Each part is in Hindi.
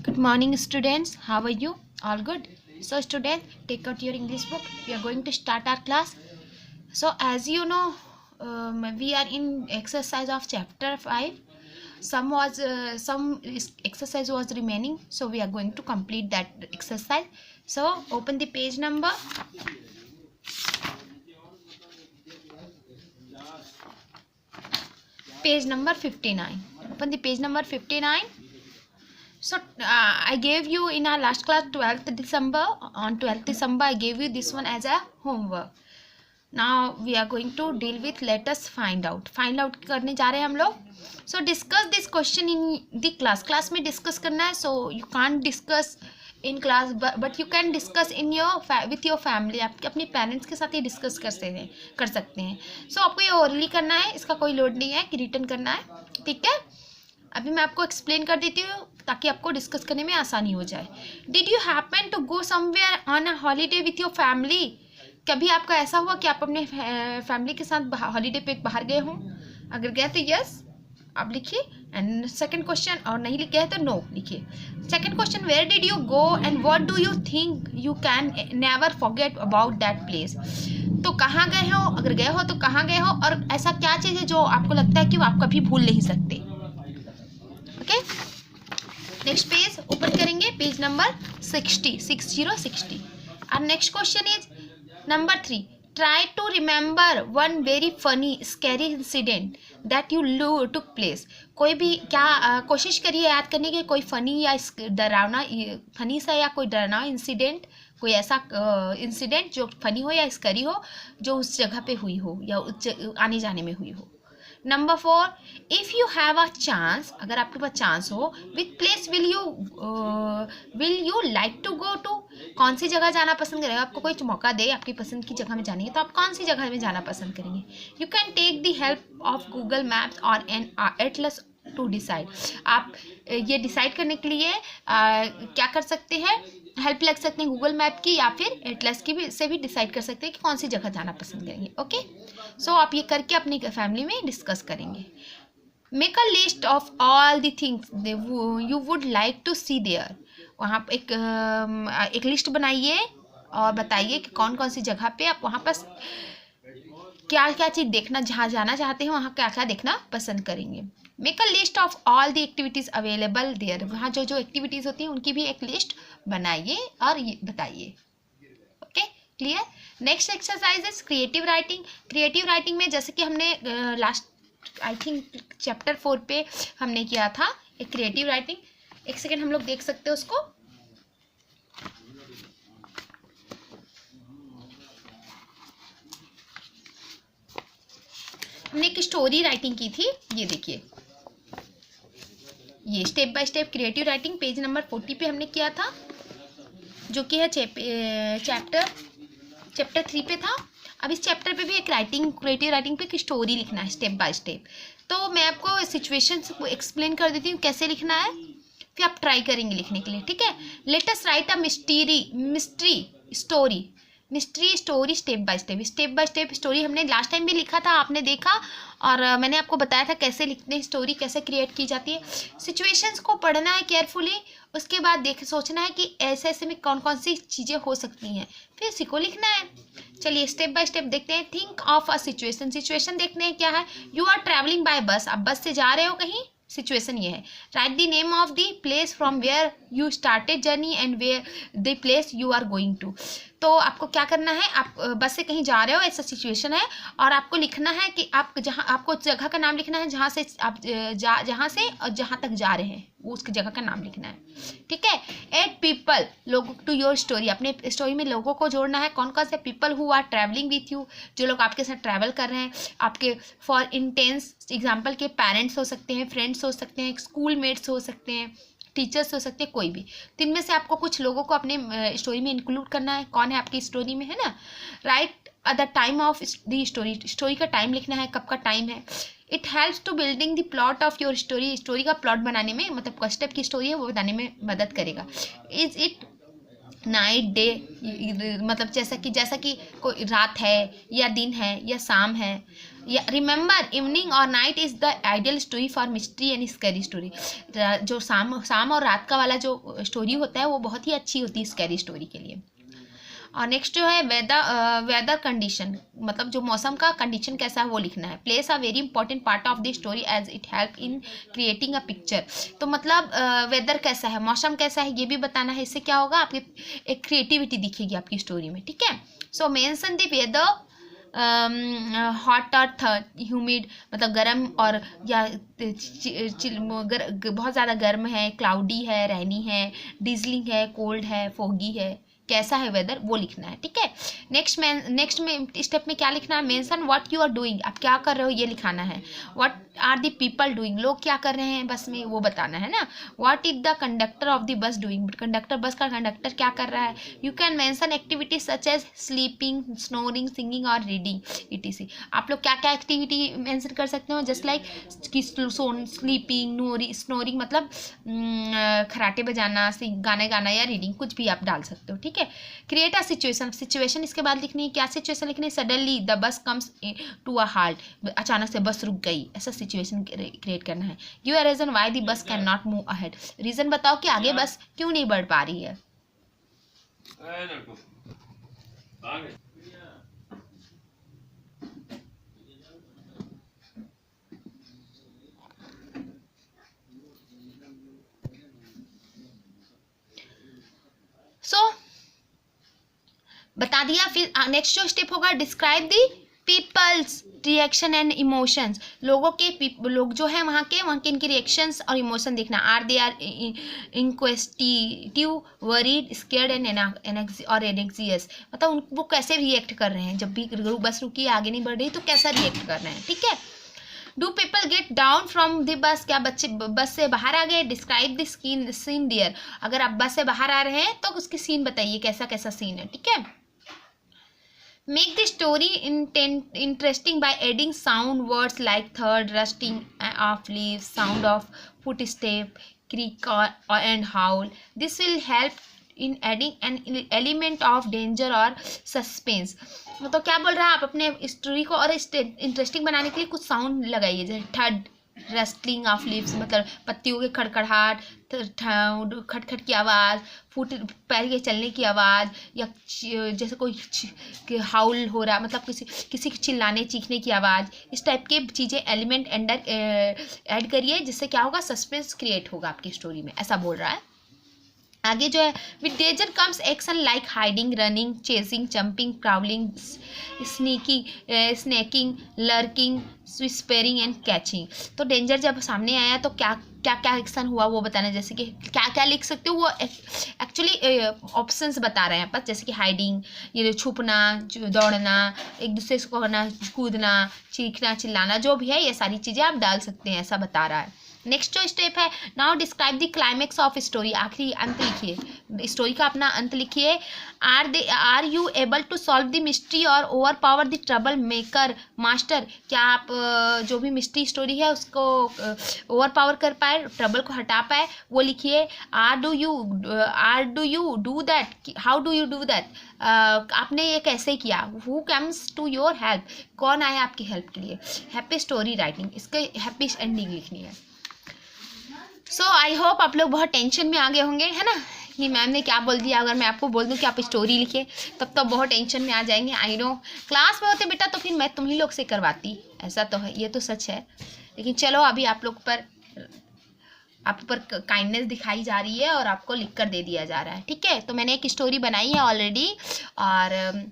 Good morning, students. How are you? All good? So, students, take out your English book. We are going to start our class. So, as you know, we are in exercise of chapter 5. Some exercise was remaining, so we are going to complete that exercise. So, open the page number. Page number 59. Open the page number 59. So I gave you in our last class 12th December. On 12th December I gave you this one as a homework. Now we are going to deal with let us find out. Find out करने जा रहे हैं हम लोग. So discuss this question in the class. Class में discuss करना है. So you can't discuss in class but you can discuss in with your family. आप अपने parents के साथ ये discuss कर सकते हैं. So आपको ये orally करना है. इसका कोई लोड नहीं है कि written करना है. ठीक है. अभी मैं आपको एक्सप्लेन कर देती हूँ ताकि आपको डिस्कस करने में आसानी हो जाए. Did you happen to go somewhere on a holiday with your family? कभी आपका ऐसा हुआ कि आप अपने फैमिली के साथ हॉलीडे पे बाहर गए हों? अगर गए तो यस आप लिखिए. एंड सेकंड क्वेश्चन, और नहीं लिखे हैं तो नो लिखिए. Second question, where did you go and what do you think you can never forget about that place? तो कहाँ गए हो? अगर गए हो तो कहाँ गए हो, और ऐसा क्या चीज़ है जो आपको लगता है कि वो आप कभी भूल नहीं सकते? ओके, नेक्स्ट पेज ओपन करेंगे. Page number 60. और next question is number 3. Try to remember one very funny scary incident that you took place. कोई भी क्या कोशिश करिए याद करने की कोई फनी या डरावना, फनी सा या कोई डरावना इंसिडेंट, कोई ऐसा इंसिडेंट जो फनी हो या स्कैरी हो जो उस जगह पे हुई हो या आने जाने में हुई हो. Number 4, if you have a chance, अगर आपके पास चांस हो, with place will you like to go to? कौन सी जगह जाना पसंद करेंगे? आपको कोई मौका दे आपकी पसंद की जगह में जाने की, तो आप कौन सी जगह में जाना पसंद करेंगे? You can take the help of Google Maps और एन एटलस टू डिसाइड. आप ये डिसाइड करने के लिए क्या कर सकते हैं? हेल्प लग सकते हैं गूगल मैप की या फिर एटलस की भी से भी डिसाइड कर सकते हैं कि कौन सी जगह जाना पसंद करेंगे. ओके, सो आप ये करके अपनी फैमिली में डिस्कस करेंगे. Make a list of all the things you would like to see there. वहाँ एक लिस्ट बनाइए और बताइए कि कौन कौन सी जगह पे आप वहाँ पर क्या क्या चीज़ देखना, जहाँ जाना चाहते हैं वहाँ क्या क्या देखना पसंद करेंगे. Make a list of all the activities available there. वहाँ जो एक्टिविटीज़ होती हैं उनकी भी एक लिस्ट बनाइए और ये बताइए. Okay, clear. Next exercise is creative writing. Creative writing में जैसे कि हमने लास्ट आई थिंक चैप्टर 4 पे हमने किया था एक क्रिएटिव राइटिंग. एक सेकेंड हम लोग देख सकते हैं उसको. हमने एक स्टोरी राइटिंग की थी. ये देखिए, ये step by step creative writing page number 40 पे हमने किया था, जो कि है चैप्टर 3 पे था. अब इस चैप्टर पे भी एक क्रिएटिव राइटिंग पे एक स्टोरी लिखना है स्टेप बाय स्टेप. तो मैं आपको सिचुएशन को एक्सप्लेन कर देती हूँ कैसे लिखना है, फिर आप ट्राई करेंगे लिखने के लिए. ठीक है. Let us right a mystery story step by step story. हमने लास्ट टाइम भी लिखा था, आपने देखा, और मैंने आपको बताया था कैसे लिखते हैं स्टोरी, कैसे क्रिएट की जाती है. सिचुएशंस को पढ़ना है केयरफुली, उसके बाद सोचना है कि ऐसे ऐसे में कौन कौन सी चीज़ें हो सकती हैं, फिर इसी को लिखना है. चलिए स्टेप बाय स्टेप देखते हैं. थिंक ऑफ अ सिचुएशन देखते हैं क्या है. यू आर ट्रैवलिंग बाय बस. आप बस से जा रहे हो कहीं. सिचुएशन ये है. Write the name of the place from where you started journey and where the place you are going to. तो आपको क्या करना है, आप बस से कहीं जा रहे हो, ऐसा सिचुएशन है, और आपको लिखना है कि आप जहाँ, आपको जगह का नाम लिखना है जहाँ से आप जहाँ से और जहाँ तक जा रहे हैं वो उसकी जगह का नाम लिखना है. ठीक है. एड पीपल लोग टू योर स्टोरी. अपने स्टोरी में लोगों को जोड़ना है. कौन कौन से people who are traveling with you, जो लोग आपके साथ ट्रैवल कर रहे हैं. आपके फॉर इंटेंस एग्जाम्पल के पेरेंट्स हो सकते हैं, फ्रेंड्स हो सकते हैं, स्कूल मेट्स हो सकते हैं, टीचर्स हो सकते हैं, कोई भी. तो इनमें से आपको कुछ लोगों को अपने स्टोरी में इंक्लूड करना है. कौन है आपकी स्टोरी में, है ना. Write at the time of the story का टाइम लिखना है, कब का टाइम है. It helps to building the plot of your story का प्लॉट बनाने में, मतलब फर्स्ट स्टेप की स्टोरी है वो बनाने में मदद करेगा. इज इट नाइट डे, मतलब जैसा कि कोई रात है या दिन है या शाम है. रिमेंबर इवनिंग और night is the ideal story for mystery and scary story. जो शाम और रात का वाला जो स्टोरी होता है वो बहुत ही अच्छी होती है स्कैरी स्टोरी के लिए। और नेक्स्ट जो है वेदर कंडीशन, मतलब जो मौसम का कंडीशन कैसा है वो लिखना है। Place a very important part of the story as it help in creating a picture. तो मतलब वेदर कैसा है, मौसम कैसा है ये भी बताना है। इससे क्या होगा, आपकी एक क्रिएटिविटी दिखेगी आपकी स्टोरी में, ठीक है। सो मेंशन द वेदर, हॉट और ह्यूमिड, मतलब गर्म और या बहुत ज़्यादा गर्म है, क्लाउडी है, रैनी है, डिजलिंग है, कोल्ड है, फोगी है, कैसा है वेदर वो लिखना है, ठीक है। नेक्स्ट में स्टेप में क्या लिखना है, mention what you are doing, आप क्या कर रहे हो ये लिखाना है। What are the people doing, लोग क्या कर रहे हैं बस में वो बताना है ना। What is the conductor of the bus doing, conductor bus का कंडक्टर क्या कर रहा है। You can mention activities such as sleeping, snoring, singing और रीडिंग etc। आप लोग क्या क्या एक्टिविटी मेंशन कर सकते हो, जस्ट लाइक स्लीपिंग, स्नोरिंग मतलब खराटे बजाना, गाने गाना या रीडिंग, कुछ भी आप डाल सकते हो, ठीक है। क्रिएट अ सिचुएशन इसके बाद लिखनी है, क्या सिचुएशन लिखनी है, suddenly the bus comes to a halt, अचानक से बस रुक गई, ऐसा सिचुएशन क्रिएट करना है। Give a reason why the bus can not move ahead, रीजन बताओ कि आगे बस क्यों नहीं बढ़ पा रही है। बता दिया। फिर नेक्स्ट जो स्टेप होगा, describe the people's reaction and emotions, लोग जो है वहाँ के इनके रिएक्शंस और इमोशन देखना। Are they are inquisitive, worried, scared and और एनेक्सियस, मतलब वो कैसे रिएक्ट कर रहे हैं जब भी बस रुकी आगे नहीं बढ़ रही तो कैसा रिएक्ट कर रहे हैं, ठीक है। Do people get down from the bus, क्या बच्चे बस से बाहर आ गए। डिस्क्राइब द सीन डियर, अगर आप बस से बाहर आ रहे हैं तो उसकी सीन बताइए कैसा कैसा सीन है, ठीक है। Make the story interesting by adding sound words like thud, rusting of leaves, sound of footstep, creak and howl. This will help in adding an element of danger or suspense। तो क्या बोल रहा है, आप अपने स्टोरी को और इंटरेस्टिंग बनाने के लिए कुछ साउंड लगाइए, जैसे थड, रस्टलिंग ऑफ लीव्स मतलब पत्तियों के खड़खड़ाहट, खटखट की आवाज़, फुट पैर के चलने की आवाज़, या जैसे कोई हाउल हो रहा मतलब किसी के चिल्लाने चीखने की आवाज़, इस टाइप के चीज़ें एलिमेंट ऐड करिए, जिससे क्या होगा, सस्पेंस क्रिएट होगा आपकी स्टोरी में, ऐसा बोल रहा है। आगे जो है, with danger comes action like hiding, running, chasing, jumping, crawling, snacking, lurking, whispering and catching. तो डेंजर जब सामने आया तो क्या क्या क्या एक्शन हुआ वो बताना, जैसे कि क्या क्या लिख सकते हो वो एक्चुअली ऑप्शंस बता रहे हैं पर, जैसे कि हाइडिंग, ये छुपना, दौड़ना, एक दूसरे को करना, कूदना, चीखना, चिल्लाना, जो भी है ये सारी चीज़ें आप डाल सकते हैं, ऐसा बता रहा है। नेक्स्ट जो स्टेप है, now describe the climax of story, आखिरी अंत लिखिए, स्टोरी का अपना अंत लिखिए। Are you able to solve the mystery और overpower the troublemaker master, क्या आप जो भी मिस्ट्री स्टोरी है उसको ओवर पावर कर पाए, ट्रबल को हटा पाए, वो लिखिए। Are do you do that, how do you do that, आपने ये कैसे किया। Who comes to your help, कौन आया आपकी हेल्प के लिए। हैप्पी स्टोरी राइटिंग, इसके हैप्पी एंडिंग लिखनी है। सो आई होप आप लोग बहुत टेंशन में आ गए होंगे, है ना, कि मैम ने क्या बोल दिया। अगर मैं आपको बोल दूं कि आप स्टोरी लिखिए तब तो बहुत टेंशन में आ जाएंगे। आई नो क्लास में होते बेटा तो फिर मैं तुम ही लोग से करवाती, ऐसा तो है, ये तो सच है। लेकिन चलो अभी आप लोग पर काइंडनेस दिखाई जा रही है और आपको लिख कर दे दिया जा रहा है, ठीक है। तो मैंने एक स्टोरी बनाई है ऑलरेडी, और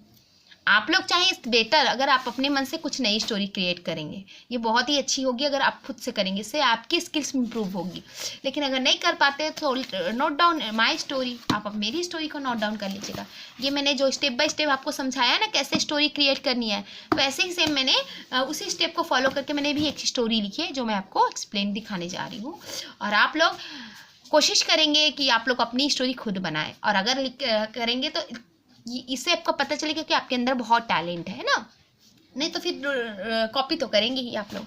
आप लोग चाहे बेटर अगर आप अपने मन से कुछ नई स्टोरी क्रिएट करेंगे, ये बहुत ही अच्छी होगी अगर आप खुद से करेंगे, इससे आपकी स्किल्स इंप्रूव होगी। लेकिन अगर नहीं कर पाते तो नोट डाउन माय स्टोरी, आप मेरी स्टोरी को नोट डाउन कर लीजिएगा। ये मैंने जो स्टेप बाय स्टेप आपको समझाया ना कैसे स्टोरी क्रिएट करनी है, वैसे ही सेम मैंने उसी स्टेप को फॉलो करके मैंने भी एक स्टोरी लिखी है जो मैं आपको एक्सप्लेन दिखाने जा रही हूँ। और आप लोग कोशिश करेंगे कि आप लोग अपनी स्टोरी खुद बनाएं, और अगर करेंगे तो इससे आपको पता चलेगा कि आपके अंदर बहुत टैलेंट है ना, नहीं तो फिर कॉपी तो करेंगे ही आप लोग।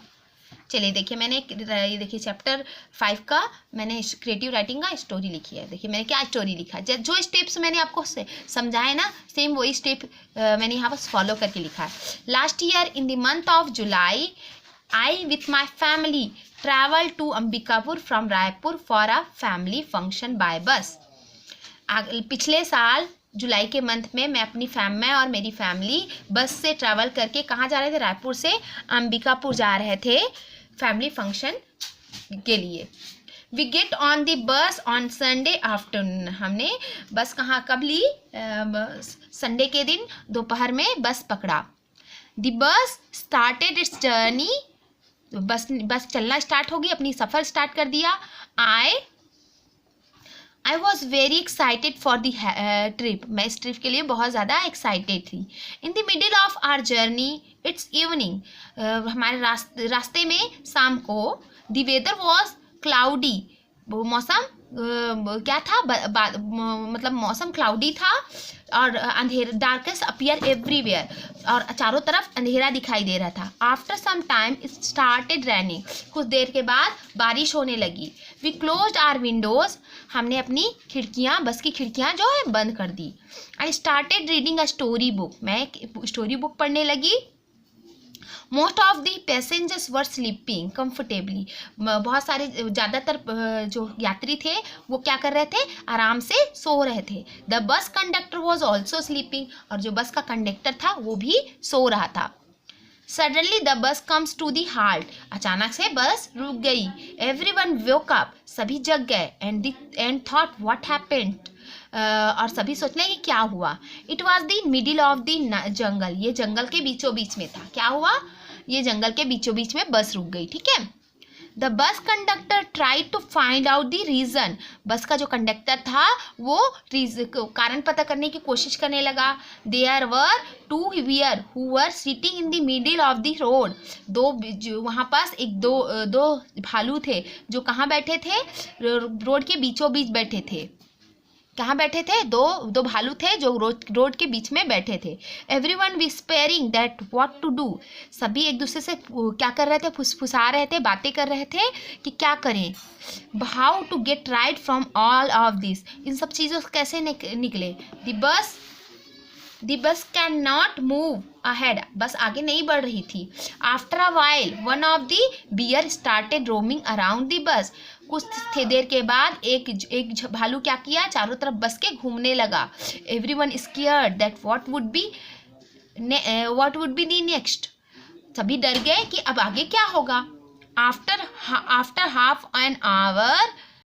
चलिए देखिए, मैंने ये देखिए चैप्टर 5 का मैंने क्रिएटिव राइटिंग का स्टोरी लिखी है। देखिए मैंने क्या स्टोरी लिखा है, जो स्टेप्स मैंने आपको समझाए ना, सेम वही स्टेप मैंने यहाँ पर फॉलो करके लिखा है। Last year in the month of July I with my family travel to Ambikapur from Raipur for a family function by bus. पिछले साल जुलाई के मंथ में मैं और मेरी फैमिली बस से ट्रैवल करके कहाँ जा रहे थे, रायपुर से अंबिकापुर जा रहे थे फैमिली फंक्शन के लिए। We get on the bus on Sunday afternoon. हमने बस कब ली, संडे के दिन दोपहर में बस पकड़ा। The bus started it's journey. बस चलना स्टार्ट होगी, अपनी सफ़र स्टार्ट कर दिया। I was very excited for the trip. मैं इस ट्रिप के लिए बहुत ज़्यादा एक्साइटेड थी। In the middle of our journey it's evening. हमारे रास्ते में शाम को द वेदर वॉज क्लाउडी। मौसम क्या था, मतलब मौसम क्लाउडी था और अंधेरा, डार्कनेस अपीयर एवरीवेयर, और चारों तरफ अंधेरा दिखाई दे रहा था। After some time it started raining. कुछ देर के बाद बारिश होने लगी। We closed our windows. हमने अपनी खिड़कियाँ, बस की खिड़कियाँ जो है बंद कर दी। I started reading a story book. मैं एक स्टोरी बुक पढ़ने लगी। Most of the passengers were sleeping comfortably. बहुत सारे, ज़्यादातर जो यात्री थे वो क्या कर रहे थे, आराम से सो रहे थे। The bus conductor was also sleeping. और जो बस का कंडक्टर था वो भी सो रहा था। Suddenly the bus comes to the halt. अचानक से बस रुक गई। Everyone woke up. सभी जग गए। And thought what happened. और सभी सोचने कि क्या हुआ। It was the middle of the jungle. ये जंगल के बीचों बीच में था। क्या हुआ, ये जंगल के बीचों बीच में बस रुक गई। ठीक है। The bus conductor try to find out the reason. Bus का जो कंडक्टर था वो कारण पता करने की कोशिश करने लगा। There were two bear who were sitting in the middle of the road. जो वहाँ पास दो भालू थे जो कहाँ बैठे थे, रोड के बीचों बीच बैठे थे। कहाँ बैठे थे, दो भालू थे जो रोड के बीच में बैठे थे। Everyone whispering that what to do. सभी एक दूसरे से क्या कर रहे थे, फुसफुसा रहे थे, बातें कर रहे थे कि क्या करें, how to get right from all of this. इन सब चीज़ों से कैसे निकले। The bus can not move ahead. बस आगे नहीं बढ़ रही थी। After a while one of the bear started roaming around the bus. कुछ देर के बाद एक भालू क्या किया, चारों तरफ बस के घूमने लगा। Everyone scared that what would be the next. सभी डर गए कि अब आगे क्या होगा। After half an hour